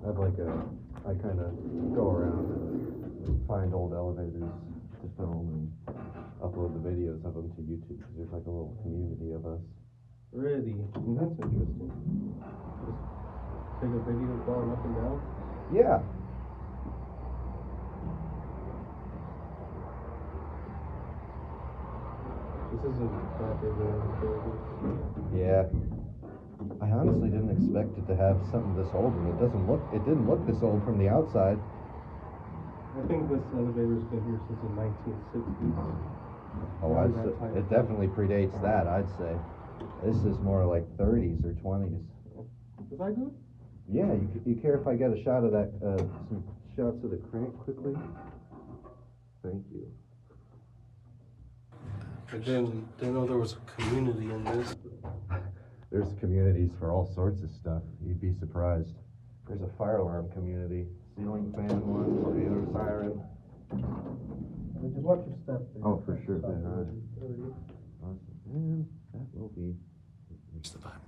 I kind of go around and find old elevators to film and upload the videos of them to YouTube because there's like a little community of us. Really? That's interesting. Just take a video going up and down? Yeah. This isn't that big of a Yeah. I honestly didn't expect it to have something this old, and it didn't look this old from the outside. I think this elevator's been here since the 1960s. Oh, it definitely predates that, I'd say. This is more like 30s or 20s. Is that good? Yeah, you care if I get a shot of that, some shots of the crank quickly? Thank you. I didn't know there was a community in this. There's communities for all sorts of stuff. You'd be surprised. There's a fire alarm community, ceiling fan one, tornado siren. Just watch your step there. Oh, for sure. Awesome. And that will be. Here's the button.